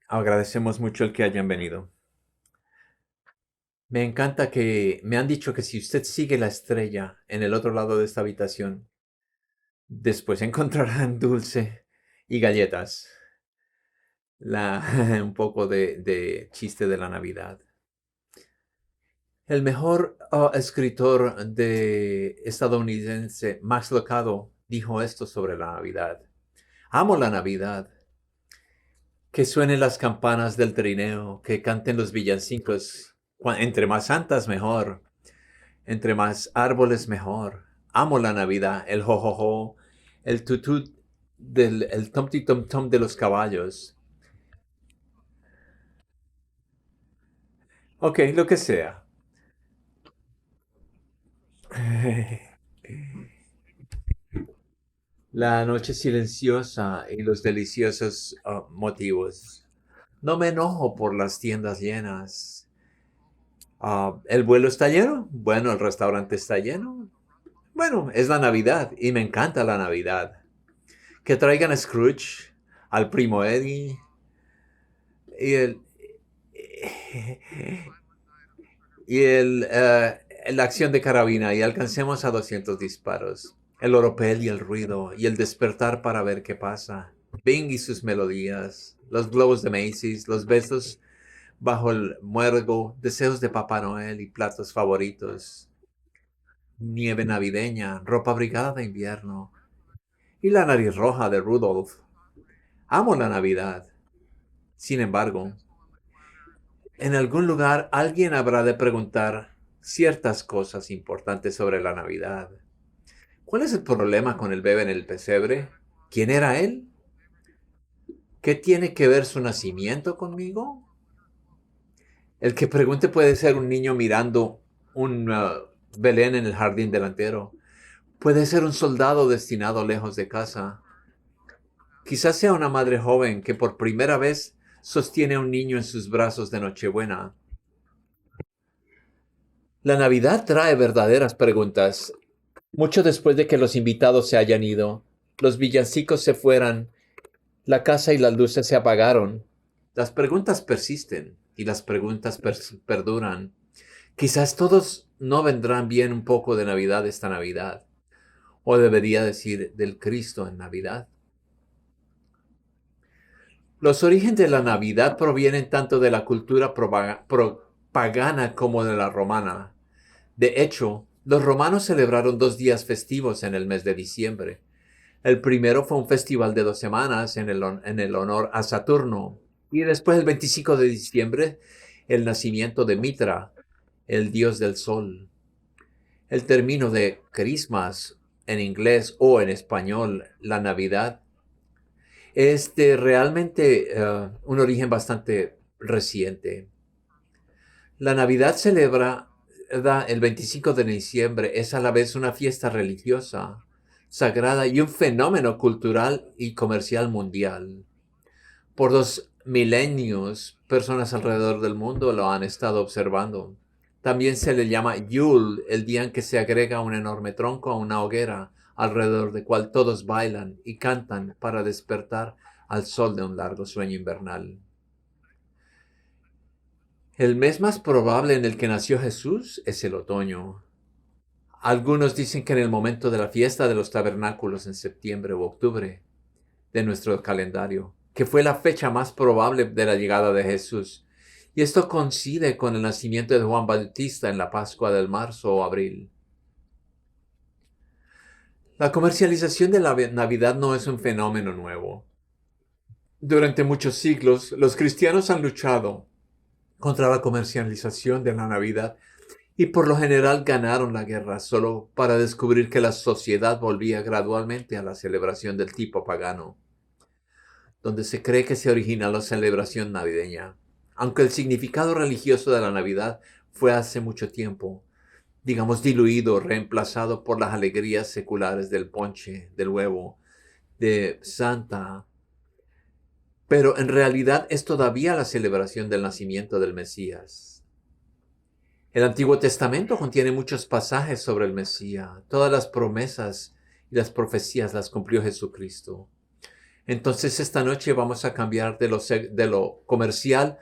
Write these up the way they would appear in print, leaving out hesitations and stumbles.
Agradecemos mucho el que hayan venido. Me encanta que me han dicho que si usted sigue la estrella en el otro lado de esta habitación, después encontrarán dulce y galletas. Un poco de chiste de la Navidad. El mejor escritor estadounidense, Max Lucado, dijo esto sobre la Navidad. Amo la Navidad. Que suenen las campanas del trineo, que canten los villancicos. Entre más santas, mejor. Entre más árboles, mejor. Amo la Navidad, el jojojo, el tutut el tomti tom tom de los caballos. Ok, lo que sea. La noche silenciosa y los deliciosos motivos. No me enojo por las tiendas llenas. ¿El vuelo está lleno? Bueno, el restaurante está lleno. Bueno, es la Navidad y me encanta la Navidad. Que traigan a Scrooge, al primo Eddie y la acción de carabina y alcancemos a 200 disparos. El oropel y el ruido y el despertar para ver qué pasa. Bing y sus melodías, los globos de Macy's, los besos bajo el muergo, deseos de Papá Noel y platos favoritos. Nieve navideña, ropa abrigada de invierno y la nariz roja de Rudolph. Amo la Navidad. Sin embargo, en algún lugar alguien habrá de preguntar ciertas cosas importantes sobre la Navidad. ¿Cuál es el problema con el bebé en el pesebre? ¿Quién era él? ¿Qué tiene que ver su nacimiento conmigo? El que pregunte puede ser un niño mirando un Belén en el jardín delantero. Puede ser un soldado destinado lejos de casa. Quizás sea una madre joven que por primera vez sostiene a un niño en sus brazos de Nochebuena. La Navidad trae verdaderas preguntas. Mucho después de que los invitados se hayan ido, los villancicos se fueran, la casa y las luces se apagaron. Las preguntas persisten y las preguntas perduran. Quizás todos no vendrán bien un poco de Navidad esta Navidad, o debería decir del Cristo en Navidad. Los orígenes de la Navidad provienen tanto de la cultura pagana como de la romana. De hecho, los romanos celebraron 2 días festivos en el mes de diciembre. El primero fue un festival de 2 semanas en el honor a Saturno. Y después, el 25 de diciembre, el nacimiento de Mitra, el dios del sol. El término de Christmas en inglés o en español, la Navidad, es de realmente un origen bastante reciente. La Navidad celebra el 25 de diciembre, es a la vez una fiesta religiosa, sagrada y un fenómeno cultural y comercial mundial. Por 2 milenios, personas alrededor del mundo lo han estado observando. También se le llama Yule, el día en que se agrega un enorme tronco a una hoguera, alrededor del cual todos bailan y cantan para despertar al sol de un largo sueño invernal. El mes más probable en el que nació Jesús es el otoño. Algunos dicen que en el momento de la fiesta de los tabernáculos en septiembre u octubre de nuestro calendario, que fue la fecha más probable de la llegada de Jesús. Y esto coincide con el nacimiento de Juan Bautista en la Pascua del marzo o abril. La comercialización de la Navidad no es un fenómeno nuevo. Durante muchos siglos, los cristianos han luchado contra la comercialización de la Navidad y por lo general ganaron la guerra solo para descubrir que la sociedad volvía gradualmente a la celebración del tipo pagano, donde se cree que se originó la celebración navideña. Aunque el significado religioso de la Navidad fue hace mucho tiempo, digamos, diluido, reemplazado por las alegrías seculares del ponche, del huevo, de Santa, pero en realidad es todavía la celebración del nacimiento del Mesías. El Antiguo Testamento contiene muchos pasajes sobre el Mesías. Todas las promesas y las profecías las cumplió Jesucristo. Entonces esta noche vamos a cambiar de lo comercial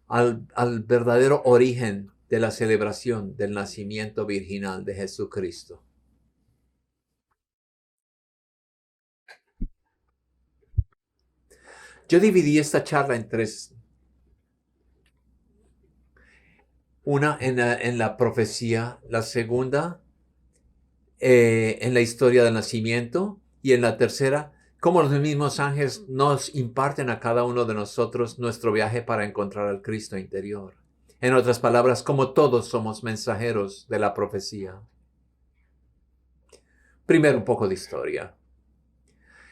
al verdadero origen de la celebración del nacimiento virginal de Jesucristo. Yo dividí esta charla en tres. Una en la profecía, la segunda en la historia del nacimiento y en la tercera, cómo los mismos ángeles nos imparten a cada uno de nosotros nuestro viaje para encontrar al Cristo interior. En otras palabras, como todos somos mensajeros de la profecía. Primero un poco de historia.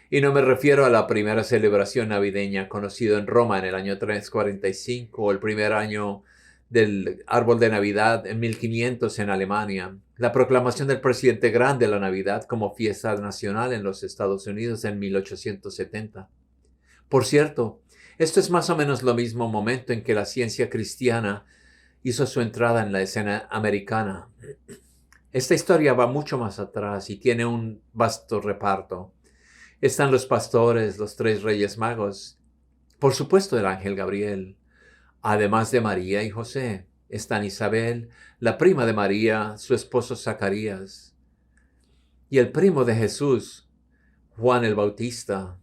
Y no me refiero a la primera celebración navideña conocida en Roma en el año 345 o el primer año del árbol de Navidad en 1500 en Alemania, la proclamación del presidente grande de la Navidad como fiesta nacional en los Estados Unidos en 1870. Por cierto, esto es más o menos lo mismo momento en que la ciencia cristiana hizo su entrada en la escena americana. Esta historia va mucho más atrás y tiene un vasto reparto. Están los pastores, los tres reyes magos, por supuesto el ángel Gabriel, además de María y José. Están Isabel, la prima de María, su esposo Zacarías, y el primo de Jesús, Juan el Bautista.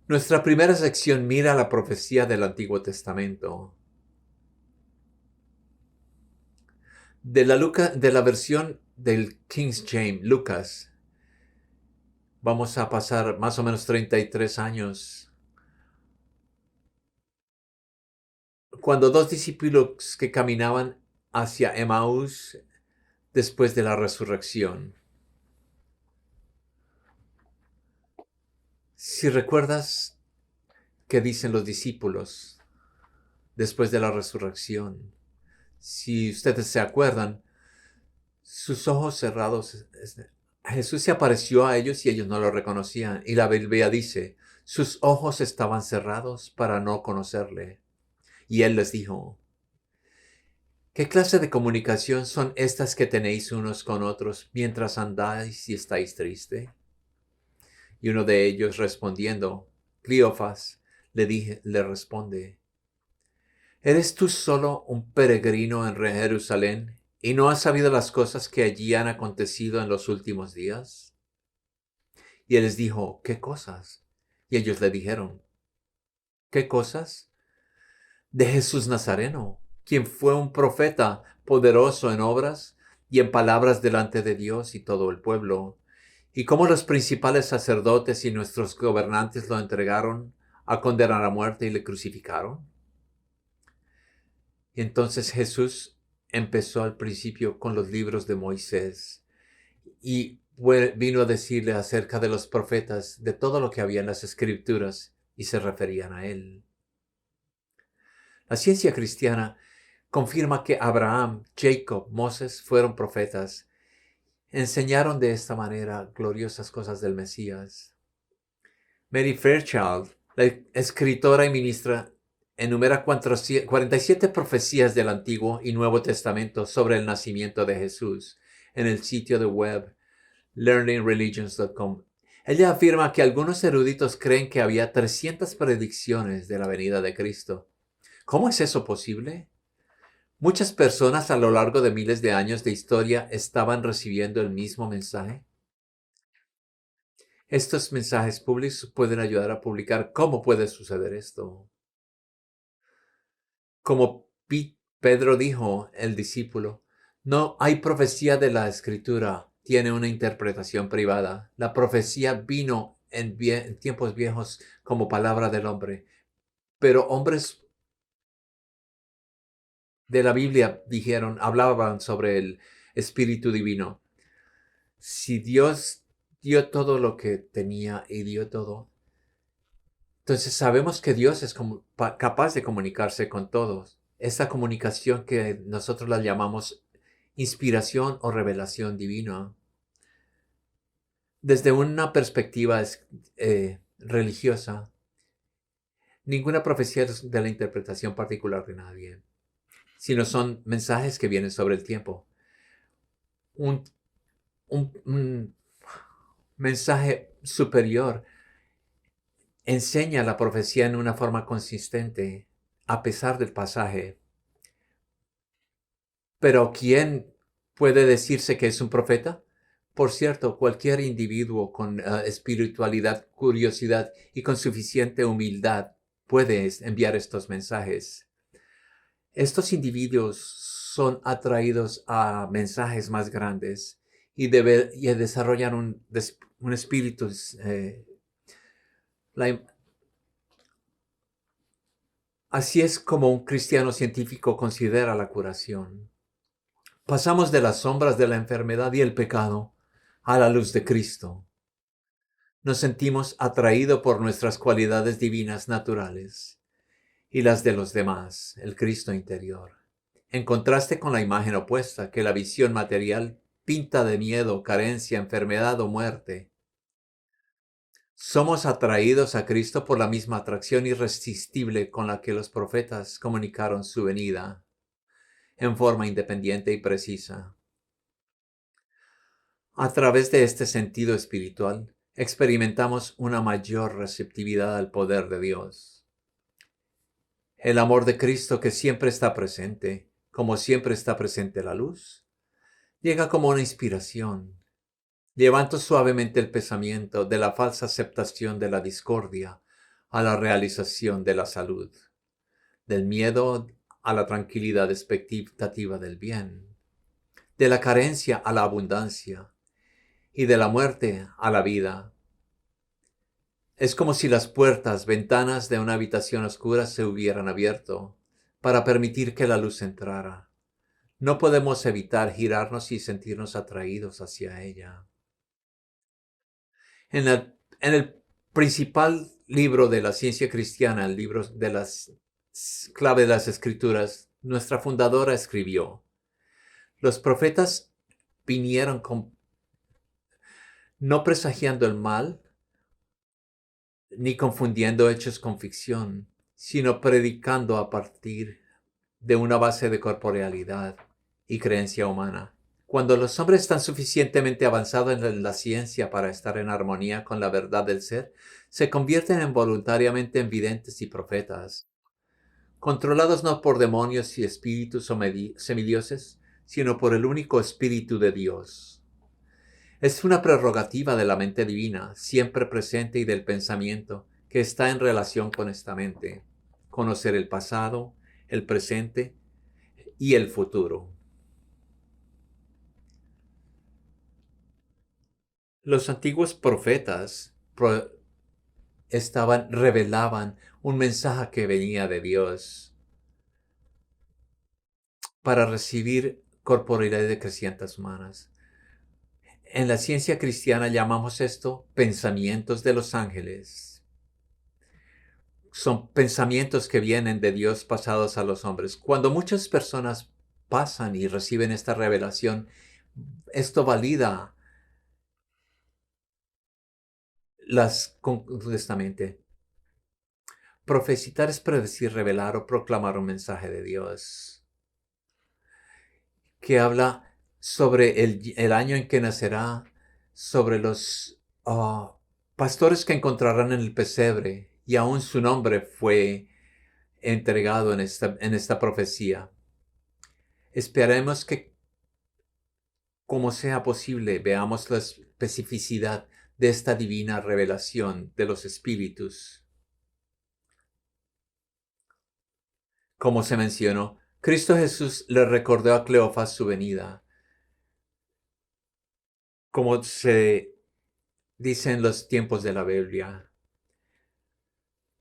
Nuestra primera sección mira la profecía del Antiguo Testamento. De la versión del King James, Lucas, vamos a pasar más o menos 33 años. Cuando dos discípulos que caminaban hacia Emaús después de la resurrección. Si recuerdas qué dicen los discípulos después de la resurrección, si ustedes se acuerdan, sus ojos cerrados, Jesús se apareció a ellos y ellos no lo reconocían. Y la Biblia dice, sus ojos estaban cerrados para no conocerle. Y él les dijo, ¿qué clase de comunicación son estas que tenéis unos con otros mientras andáis y estáis triste? Y uno de ellos respondiendo, Cleofas, le responde, ¿eres tú solo un peregrino en Jerusalén y no has sabido las cosas que allí han acontecido en los últimos días? Y él les dijo, ¿qué cosas? Y ellos le dijeron, ¿qué cosas? De Jesús Nazareno, quien fue un profeta poderoso en obras y en palabras delante de Dios y todo el pueblo, y cómo los principales sacerdotes y nuestros gobernantes lo entregaron a condenar a muerte y le crucificaron. Y entonces Jesús empezó al principio con los libros de Moisés y vino a decirle acerca de los profetas, de todo lo que había en las escrituras y se referían a él. La ciencia cristiana confirma que Abraham, Jacob, Moses fueron profetas. Enseñaron de esta manera gloriosas cosas del Mesías. Mary Fairchild, la escritora y ministra, enumera 47 profecías del Antiguo y Nuevo Testamento sobre el nacimiento de Jesús en el sitio de web learningreligions.com. Ella afirma que algunos eruditos creen que había 300 predicciones de la venida de Cristo. ¿Cómo es eso posible? Muchas personas a lo largo de miles de años de historia estaban recibiendo el mismo mensaje. Estos mensajes públicos pueden ayudar a publicar cómo puede suceder esto. Como Pedro dijo, el discípulo, no hay profecía de la Escritura, tiene una interpretación privada. La profecía vino en tiempos viejos como palabra del hombre, pero hombres de la Biblia hablaban sobre el Espíritu Divino. Si Dios dio todo lo que tenía y dio todo, entonces sabemos que Dios es capaz de comunicarse con todos. Esta comunicación que nosotros la llamamos inspiración o revelación divina. Desde una perspectiva religiosa, ninguna profecía es de la interpretación particular de nadie, sino son mensajes que vienen sobre el tiempo. mensaje superior enseña la profecía en una forma consistente, a pesar del pasaje. Pero ¿quién puede decirse que es un profeta? Por cierto, cualquier individuo con espiritualidad, curiosidad y con suficiente humildad puede enviar estos mensajes. Estos individuos son atraídos a mensajes más grandes y desarrollan un espíritu. La, Así es como un cristiano científico considera la curación. Pasamos de las sombras de la enfermedad y el pecado a la luz de Cristo. Nos sentimos atraídos por nuestras cualidades divinas naturales y las de los demás, el Cristo interior. En contraste con la imagen opuesta que la visión material pinta de miedo, carencia, enfermedad o muerte, somos atraídos a Cristo por la misma atracción irresistible con la que los profetas comunicaron su venida en forma independiente y precisa. A través de este sentido espiritual, experimentamos una mayor receptividad al poder de Dios. El amor de Cristo que siempre está presente, como siempre está presente la luz, llega como una inspiración. Levanto suavemente el pensamiento de la falsa aceptación de la discordia a la realización de la salud, del miedo a la tranquilidad expectativa del bien, de la carencia a la abundancia y de la muerte a la vida. Es como si las puertas, ventanas de una habitación oscura se hubieran abierto para permitir que la luz entrara. No podemos evitar girarnos y sentirnos atraídos hacia ella. En el principal libro de la ciencia cristiana, el libro de las clave de las escrituras, nuestra fundadora escribió: los profetas vinieron no presagiando el mal, ni confundiendo hechos con ficción, sino predicando a partir de una base de corporealidad y creencia humana. Cuando los hombres están suficientemente avanzados en la ciencia para estar en armonía con la verdad del ser, se convierten voluntariamente en videntes y profetas, controlados no por demonios y espíritus o semidioses, sino por el único Espíritu de Dios. Es una prerrogativa de la mente divina, siempre presente, y del pensamiento, que está en relación con esta mente, conocer el pasado, el presente y el futuro. Los antiguos profetas revelaban un mensaje que venía de Dios para recibir corporalidad de crecientes humanas. En la ciencia cristiana llamamos esto pensamientos de los ángeles. Son pensamientos que vienen de Dios pasados a los hombres. Cuando muchas personas pasan y reciben esta revelación, esto valida honestamente. Profetizar es predecir, revelar o proclamar un mensaje de Dios que habla sobre el año en que nacerá, sobre los pastores que encontrarán en el pesebre, y aún su nombre fue entregado en esta profecía. Esperemos que, como sea posible, veamos la especificidad de esta divina revelación de los espíritus. Como se mencionó, Cristo Jesús le recordó a Cleofas su venida. Como se dice en los tiempos de la Biblia,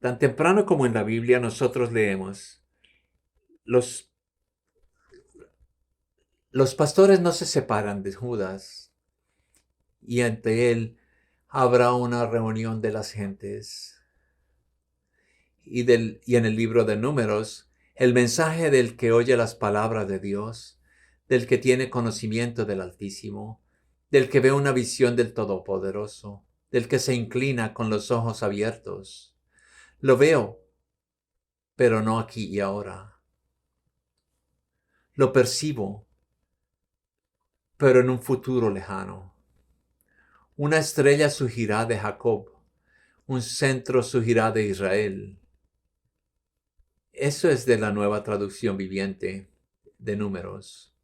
tan temprano como en la Biblia nosotros leemos, los pastores no se separan de Judas, y ante él habrá una reunión de las gentes. Y en el libro de Números, el mensaje del que oye las palabras de Dios, del que tiene conocimiento del Altísimo, del que ve una visión del Todopoderoso, del que se inclina con los ojos abiertos. Lo veo, pero no aquí y ahora. Lo percibo, pero en un futuro lejano. Una estrella surgirá de Jacob, un centro surgirá de Israel. Eso es de la Nueva Traducción Viviente de Números.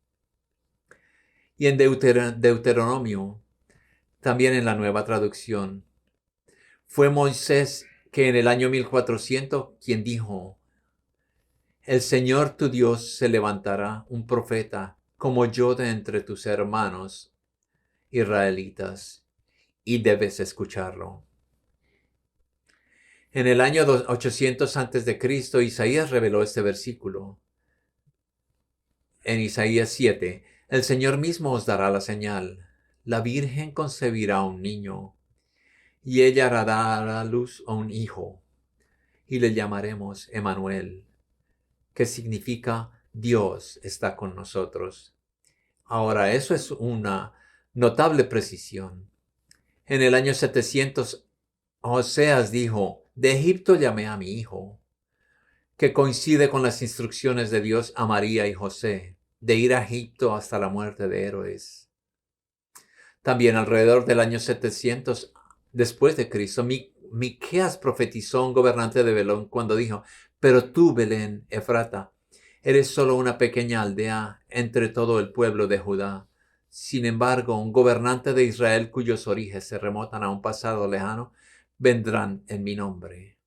Y en Deuteronomio, también en la Nueva Traducción, fue Moisés que en el año 1400 quien dijo: el Señor tu Dios se levantará un profeta como yo de entre tus hermanos israelitas, y debes escucharlo. En el año 800 a.C., Isaías reveló este versículo. En Isaías 7, el Señor mismo os dará la señal. La Virgen concebirá un niño, y ella dará a luz a un hijo, y le llamaremos Emmanuel, que significa Dios está con nosotros. Ahora, eso es una notable precisión. En el año 700, Oseas dijo: de Egipto llamé a mi hijo, que coincide con las instrucciones de Dios a María y José, de ir a Egipto hasta la muerte de héroes. También alrededor del año 700 después de Cristo, Miqueas profetizó a un gobernante de Belén cuando dijo: pero tú, Belén, Efrata, eres solo una pequeña aldea entre todo el pueblo de Judá. Sin embargo, un gobernante de Israel cuyos orígenes se remontan a un pasado lejano, vendrán en mi nombre.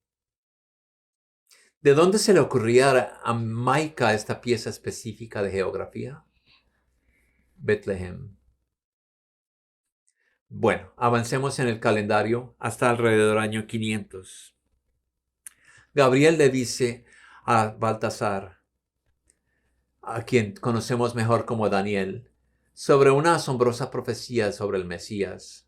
¿De dónde se le ocurría a Micah esta pieza específica de geografía? Betlehem. Bueno, avancemos en el calendario hasta alrededor del año 500. Gabriel le dice a Baltasar, a quien conocemos mejor como Daniel, sobre una asombrosa profecía sobre el Mesías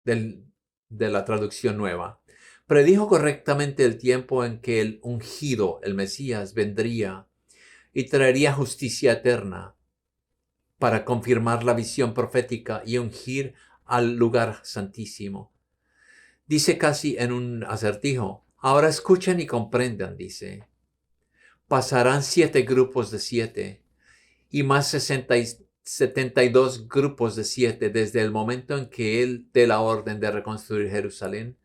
de la traducción nueva. Predijo correctamente el tiempo en que el ungido, el Mesías, vendría y traería justicia eterna para confirmar la visión profética y ungir al lugar santísimo. Dice casi en un acertijo: ahora escuchen y comprendan, dice. Pasarán 7 grupos de 7 y más 72 grupos de 7 desde el momento en que él dé la orden de reconstruir Jerusalén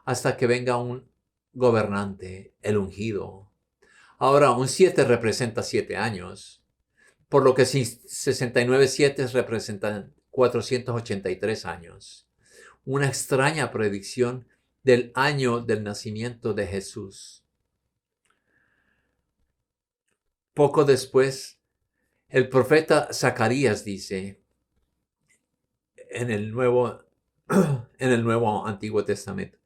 hasta que venga un gobernante, el ungido. Ahora, un 7 representa 7 años, por lo que 69 7 representan 483 años. Una extraña predicción del año del nacimiento de Jesús. Poco después, el profeta Zacarías dice en el Nuevo Antiguo Testamento: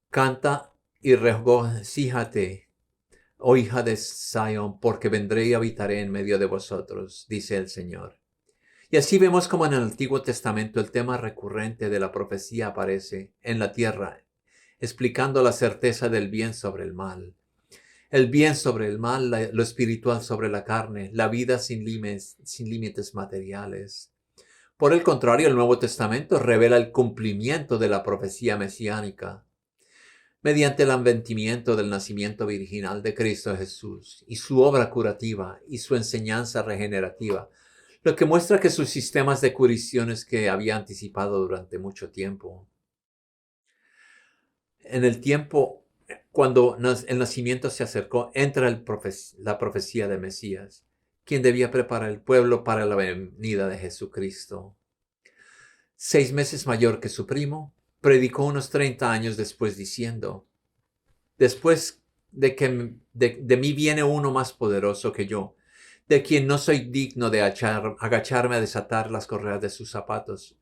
canta y regocíjate, oh hija de Sion, porque vendré y habitaré en medio de vosotros, dice el Señor. Y así vemos como en el Antiguo Testamento el tema recurrente de la profecía aparece en la tierra, explicando la certeza del bien sobre el mal. El bien sobre el mal, lo espiritual sobre la carne, la vida sin límites materiales. Por el contrario, el Nuevo Testamento revela el cumplimiento de la profecía mesiánica mediante el advenimiento del nacimiento virginal de Cristo Jesús y su obra curativa y su enseñanza regenerativa, lo que muestra que sus sistemas de curaciones que había anticipado durante mucho tiempo. En el tiempo, cuando el nacimiento se acercó, entra la profecía de Mesías, quien debía preparar el pueblo para la venida de Jesucristo. 6 meses mayor que su primo, predicó unos 30 años después diciendo: después de mí viene uno más poderoso que yo, de quien no soy digno de agacharme a desatar las correas de sus zapatos.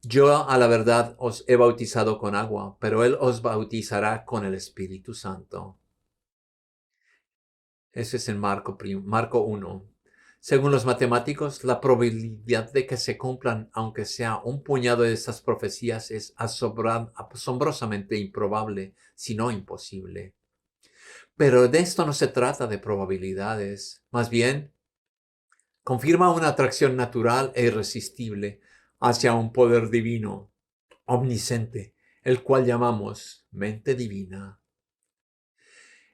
Yo a la verdad os he bautizado con agua, pero él os bautizará con el Espíritu Santo. Ese es en Marco 1. Según los matemáticos, la probabilidad de que se cumplan, aunque sea un puñado de estas profecías, es asombrosamente improbable, si no imposible. Pero de esto no se trata de probabilidades. Más bien, confirma una atracción natural e irresistible hacia un poder divino, omnisciente, el cual llamamos mente divina.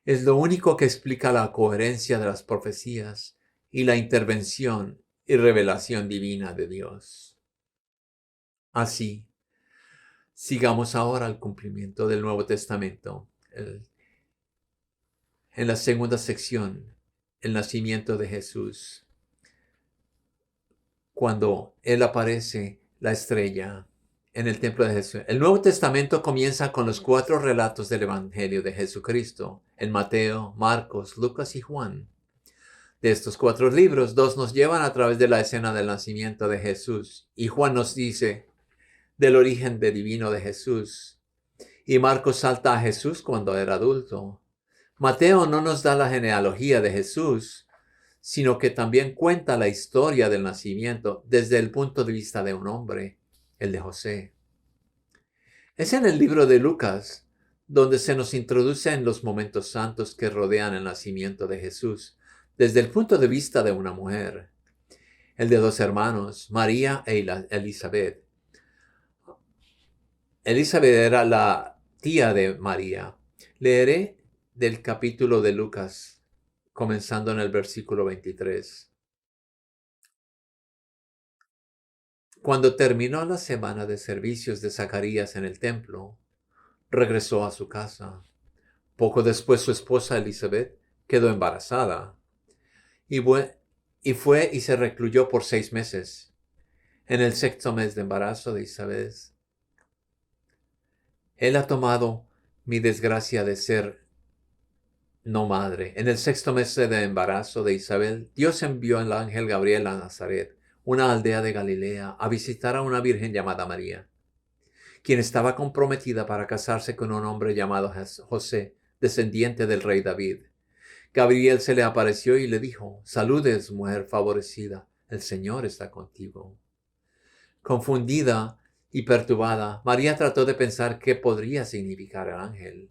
Es lo único que explica la coherencia de las profecías y la intervención y revelación divina de Dios. Así, sigamos ahora al cumplimiento del Nuevo Testamento. En la segunda sección, el nacimiento de Jesús. Cuando Él aparece, la estrella en el templo de Jesús. El Nuevo Testamento comienza con los 4 relatos del Evangelio de Jesucristo, en Mateo, Marcos, Lucas y Juan. De estos 4 libros, 2 nos llevan a través de la escena del nacimiento de Jesús, y Juan nos dice del origen divino de Jesús. Y Marcos salta a Jesús cuando era adulto. Mateo no nos da la genealogía de Jesús, sino que también cuenta la historia del nacimiento desde el punto de vista de un hombre, el de José. Es en el libro de Lucas donde se nos introduce en los momentos santos que rodean el nacimiento de Jesús, desde el punto de vista de una mujer, el de 2 hermanos, María e Elizabeth. Elizabeth era la tía de María. Leeré del capítulo de Lucas, comenzando en el versículo 23. Cuando terminó la semana de servicios de Zacarías en el templo, regresó a su casa. Poco después su esposa Elizabeth quedó embarazada y fue y se recluyó por 6 meses. En el 6º mes de embarazo de Isabel, Él ha tomado mi desgracia de ser no madre. En el 6º mes de embarazo de Isabel, Dios envió al ángel Gabriel a Nazaret, una aldea de Galilea, a visitar a una virgen llamada María, quien estaba comprometida para casarse con un hombre llamado José, descendiente del rey David. Gabriel se le apareció y le dijo: «Saludes, mujer favorecida, el Señor está contigo». Confundida y perturbada, María trató de pensar qué podría significar el ángel.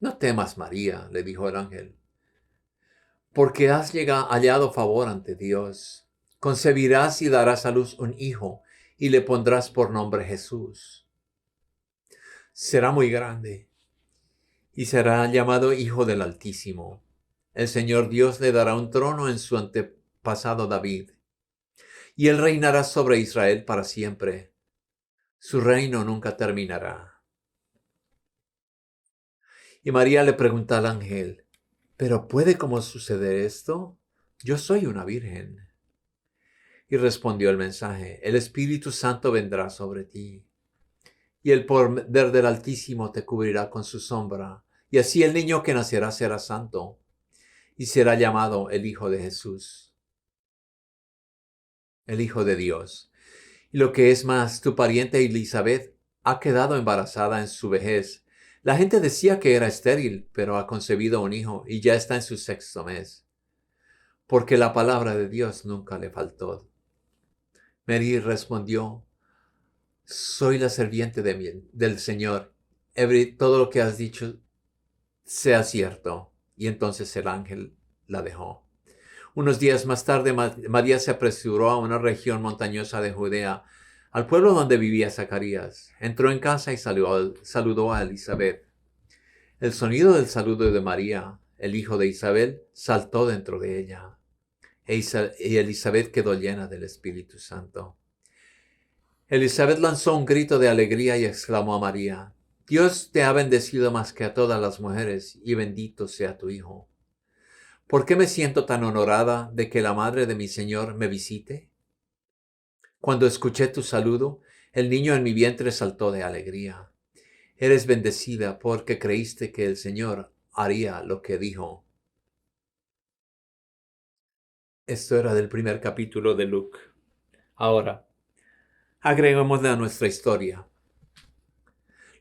«No temas, María», le dijo el ángel, «porque has hallado favor ante Dios. Concebirás y darás a luz un hijo, y le pondrás por nombre Jesús. Será muy grande, y será llamado Hijo del Altísimo. El Señor Dios le dará un trono en su antepasado David, y él reinará sobre Israel para siempre. Su reino nunca terminará». Y María le pregunta al ángel: «¿Pero puede cómo suceder esto? Yo soy una virgen». Y respondió el mensaje: «El Espíritu Santo vendrá sobre ti, y el poder del Altísimo te cubrirá con su sombra, y así el niño que nacerá será santo, y será llamado el Hijo de Jesús, el Hijo de Dios. Y lo que es más, tu pariente Elizabeth ha quedado embarazada en su vejez. La gente decía que era estéril, pero ha concebido un hijo y ya está en su 6º mes, porque la palabra de Dios nunca le faltó». Mary respondió: «Soy la sirviente del Señor. Todo lo que has dicho sea cierto». Y entonces el ángel la dejó. Unos días más tarde, María se apresuró a una región montañosa de Judea, al pueblo donde vivía Zacarías. Entró en casa y saludó a Elizabeth. El sonido del saludo de María, el hijo de Isabel, saltó dentro de ella, y Elizabeth quedó llena del Espíritu Santo. Elizabeth lanzó un grito de alegría y exclamó a María: «Dios te ha bendecido más que a todas las mujeres, y bendito sea tu hijo. ¿Por qué me siento tan honorada de que la madre de mi Señor me visite? Cuando escuché tu saludo, el niño en mi vientre saltó de alegría. Eres bendecida porque creíste que el Señor haría lo que dijo». Esto era del primer capítulo de Luke. Ahora, agreguémosle a nuestra historia.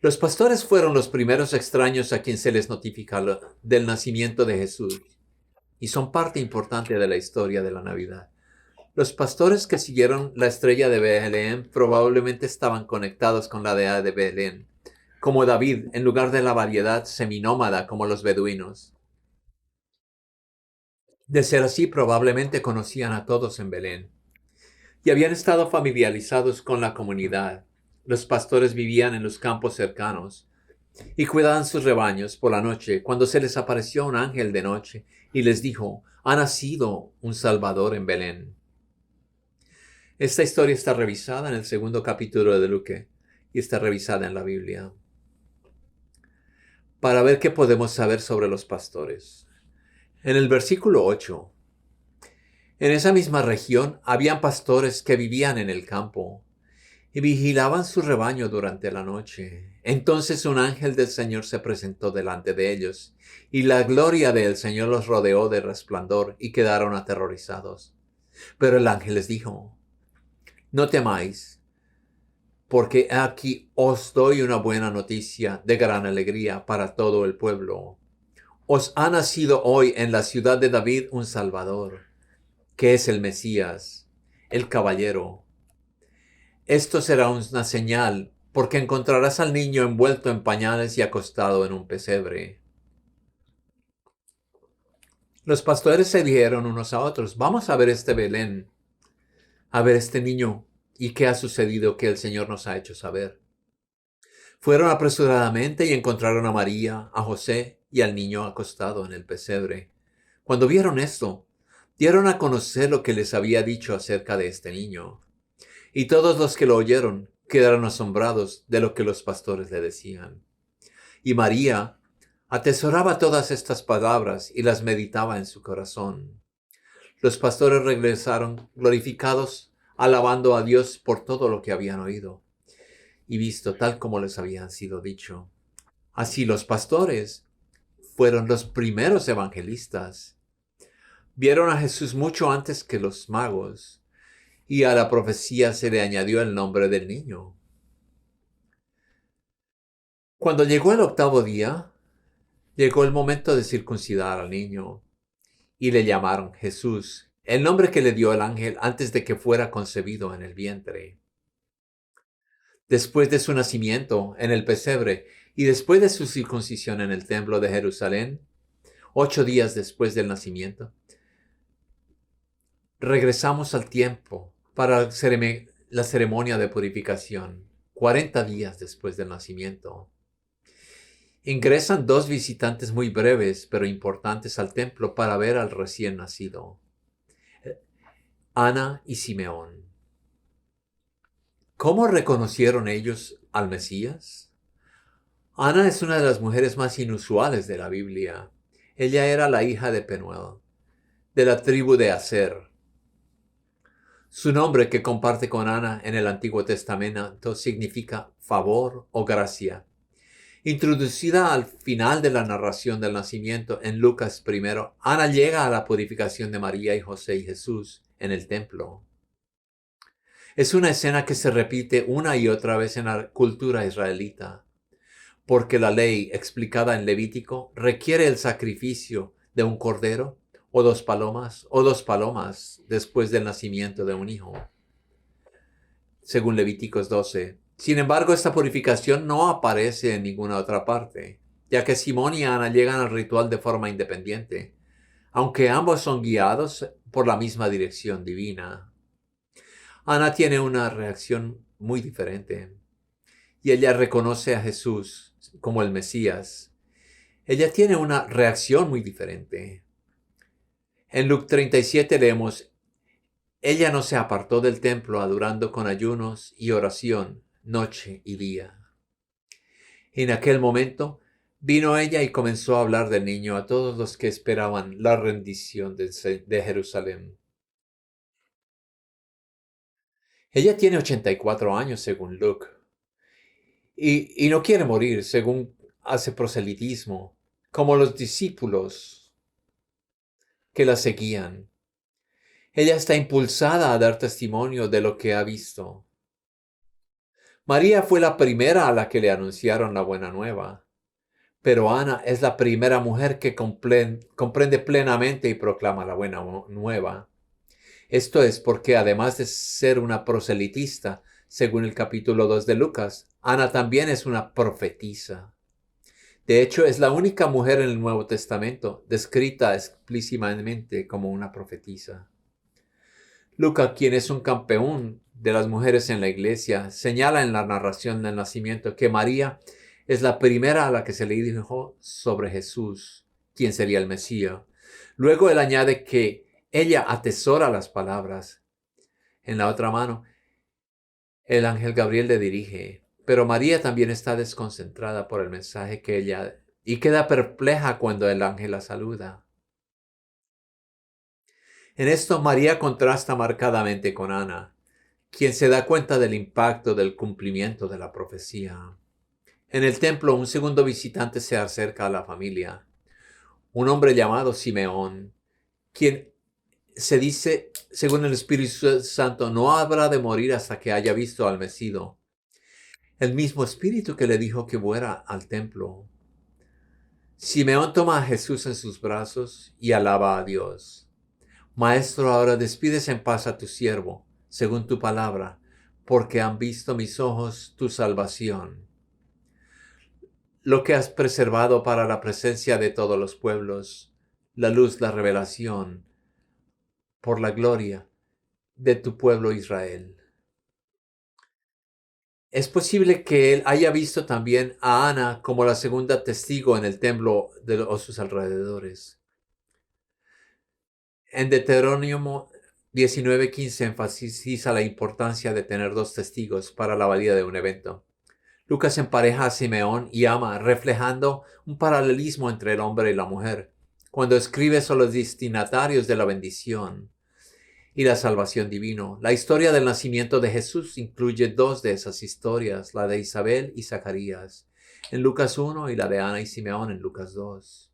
Los pastores fueron los primeros extraños a quien se les notifica del nacimiento de Jesús, y son parte importante de la historia de la Navidad. Los pastores que siguieron la estrella de Belén probablemente estaban conectados con la deidad de Belén, como David, en lugar de la variedad seminómada como los beduinos. De ser así, probablemente conocían a todos en Belén y habían estado familiarizados con la comunidad. Los pastores vivían en los campos cercanos y cuidaban sus rebaños por la noche, cuando se les apareció un ángel de noche y les dijo: «Ha nacido un Salvador en Belén». Esta historia está revisada en el segundo capítulo de Lucas y está revisada en la Biblia para ver qué podemos saber sobre los pastores. En el versículo 8, en esa misma región habían pastores que vivían en el campo y vigilaban su rebaño durante la noche. Entonces un ángel del Señor se presentó delante de ellos, y la gloria del Señor los rodeó de resplandor y quedaron aterrorizados. Pero el ángel les dijo: no temáis, porque aquí os doy una buena noticia de gran alegría para todo el pueblo. Os ha nacido hoy en la ciudad de David un Salvador, que es el Mesías, el Caballero. Esto será una señal, porque encontrarás al niño envuelto en pañales y acostado en un pesebre. Los pastores se dijeron unos a otros: vamos a ver este Belén, a ver este niño, y qué ha sucedido que el Señor nos ha hecho saber. Fueron apresuradamente y encontraron a María, a José y al niño acostado en el pesebre. Cuando vieron esto, dieron a conocer lo que les había dicho acerca de este niño. Y todos los que lo oyeron quedaron asombrados de lo que los pastores le decían. Y María atesoraba todas estas palabras y las meditaba en su corazón. Los pastores regresaron glorificados, alabando a Dios por todo lo que habían oído y visto, tal como les habían sido dicho. Así los pastores fueron los primeros evangelistas. Vieron a Jesús mucho antes que los magos, y a la profecía se le añadió el nombre del niño. Cuando llegó el octavo día, llegó el momento de circuncidar al niño, y le llamaron Jesús, el nombre que le dio el ángel antes de que fuera concebido en el vientre. Después de su nacimiento en el pesebre y después de su circuncisión en el templo de Jerusalén, 8 días después del nacimiento, regresamos al tiempo para la ceremonia de purificación, 40 días después del nacimiento. Ingresan 2 visitantes muy breves pero importantes al templo para ver al recién nacido: Ana y Simeón. ¿Cómo reconocieron ellos al Mesías? Ana es una de las mujeres más inusuales de la Biblia. Ella era la hija de Penuel, de la tribu de Aser. Su nombre, que comparte con Ana en el Antiguo Testamento, significa favor o gracia. Introducida al final de la narración del nacimiento en Lucas 1, Ana llega a la purificación de María y José y Jesús en el templo. Es una escena que se repite una y otra vez en la cultura israelita, porque la ley explicada en Levítico requiere el sacrificio de un cordero o dos palomas después del nacimiento de un hijo, según Levíticos 12. Sin embargo, esta purificación no aparece en ninguna otra parte, ya que Simón y Ana llegan al ritual de forma independiente, aunque ambos son guiados por la misma dirección divina. Ana tiene una reacción muy diferente, y ella reconoce a Jesús como el Mesías. Ella tiene una reacción muy diferente. En Lucas 37 leemos: ella no se apartó del templo adorando con ayunos y oración noche y día. En aquel momento vino ella y comenzó a hablar del niño a todos los que esperaban la rendición de Jerusalén. Ella tiene 84 años según Luke y no quiere morir según hace proselitismo, como los discípulos que la seguían. Ella está impulsada a dar testimonio de lo que ha visto. María fue la primera a la que le anunciaron la buena nueva, pero Ana es la primera mujer que comprende plenamente y proclama la buena nueva. Esto es porque además de ser una proselitista, según el capítulo 2 de Lucas, Ana también es una profetisa. De hecho, es la única mujer en el Nuevo Testamento descrita explícitamente como una profetisa. Lucas, quien es un campeón de las mujeres en la iglesia, señala en la narración del nacimiento que María es la primera a la que se le dijo sobre Jesús, quien sería el Mesías. Luego él añade que ella atesora las palabras En la otra mano, el ángel Gabriel le dirige, pero María también está desconcentrada por el mensaje que ella y queda perpleja cuando el ángel la saluda. En esto María contrasta marcadamente con Ana, quien se da cuenta del impacto del cumplimiento de la profecía. En el templo, un segundo visitante se acerca a la familia, un hombre llamado Simeón, quien se dice, según el Espíritu Santo, no habrá de morir hasta que haya visto al Mesías, el mismo Espíritu que le dijo que fuera al templo. Simeón toma a Jesús en sus brazos y alaba a Dios. Maestro, ahora despides en paz a tu siervo, según tu palabra, porque han visto mis ojos tu salvación, lo que has preservado para la presencia de todos los pueblos, la luz, la revelación, por la gloria de tu pueblo Israel. Es posible que él haya visto también a Ana como la segunda testigo en el templo de sus alrededores. En Deuteronomio 19:15 enfatiza la importancia de tener dos testigos para la validez de un evento. Lucas empareja a Simeón y Ana, reflejando un paralelismo entre el hombre y la mujer, cuando escribe sobre los destinatarios de la bendición y la salvación divino. La historia del nacimiento de Jesús incluye dos de esas historias, la de Isabel y Zacarías, en Lucas 1 y la de Ana y Simeón en Lucas 2.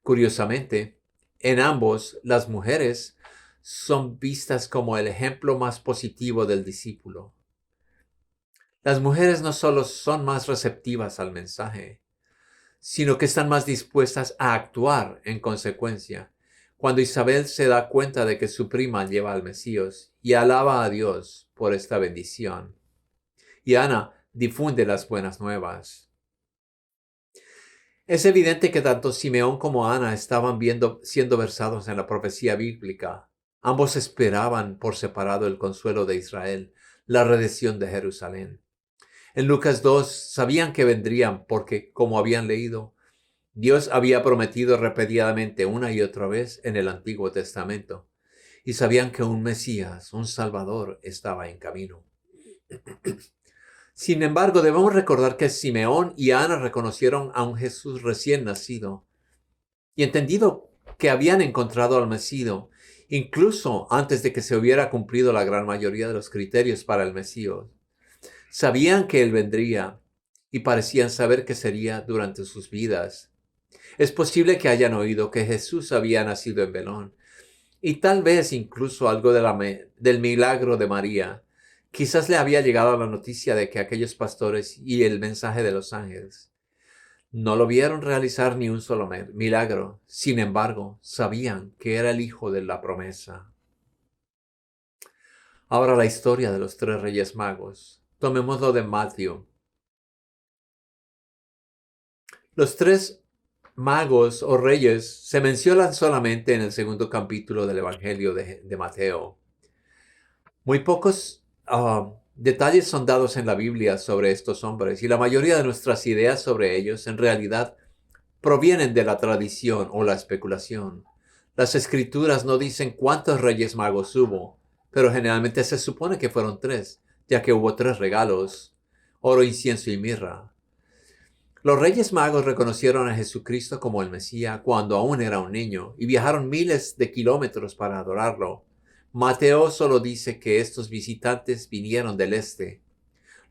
Curiosamente, en ambos, las mujeres son vistas como el ejemplo más positivo del discípulo. Las mujeres no solo son más receptivas al mensaje, sino que están más dispuestas a actuar en consecuencia. Cuando Isabel se da cuenta de que su prima lleva al Mesías y alaba a Dios por esta bendición, y Ana difunde las buenas nuevas. Es evidente que tanto Simeón como Ana estaban siendo versados en la profecía bíblica. Ambos esperaban por separado el consuelo de Israel, la redención de Jerusalén. En Lucas 2 sabían que vendrían porque, como habían leído, Dios había prometido repetidamente una y otra vez en el Antiguo Testamento, y sabían que un Mesías, un Salvador, estaba en camino. Sin embargo, debemos recordar que Simeón y Ana reconocieron a un Jesús recién nacido y entendido que habían encontrado al Mesías, incluso antes de que se hubiera cumplido la gran mayoría de los criterios para el Mesías. Sabían que Él vendría y parecían saber que sería durante sus vidas. Es posible que hayan oído que Jesús había nacido en Belén y tal vez incluso algo del milagro de María. Quizás le había llegado la noticia de que aquellos pastores y el mensaje de los ángeles no lo vieron realizar ni un solo milagro. Sin embargo, sabían que era el hijo de la promesa. Ahora la historia de los tres reyes magos. Tomémoslo de Mateo. Los tres magos o reyes se mencionan solamente en el segundo capítulo del Evangelio de Mateo. Muy pocos detalles son dados en la Biblia sobre estos hombres y la mayoría de nuestras ideas sobre ellos en realidad provienen de la tradición o la especulación. Las escrituras no dicen cuántos reyes magos hubo, pero generalmente se supone que fueron tres, ya que hubo tres regalos: oro, incienso y mirra. Los reyes magos reconocieron a Jesucristo como el Mesías cuando aún era un niño y viajaron miles de kilómetros para adorarlo. Mateo solo dice que estos visitantes vinieron del este.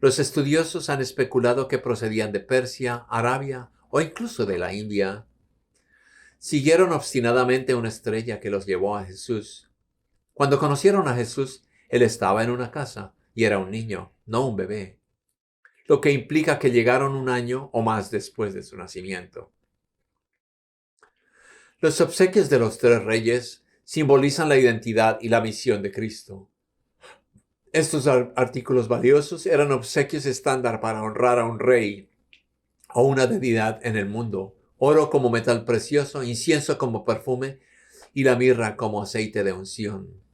Los estudiosos han especulado que procedían de Persia, Arabia o incluso de la India. Siguieron obstinadamente una estrella que los llevó a Jesús. Cuando conocieron a Jesús, Él estaba en una casa y era un niño, no un bebé, lo que implica que llegaron un año o más después de su nacimiento. Los obsequios de los tres reyes simbolizan la identidad y la misión de Cristo. Estos artículos valiosos eran obsequios estándar para honrar a un rey o una deidad en el mundo: oro como metal precioso, incienso como perfume y la mirra como aceite de unción.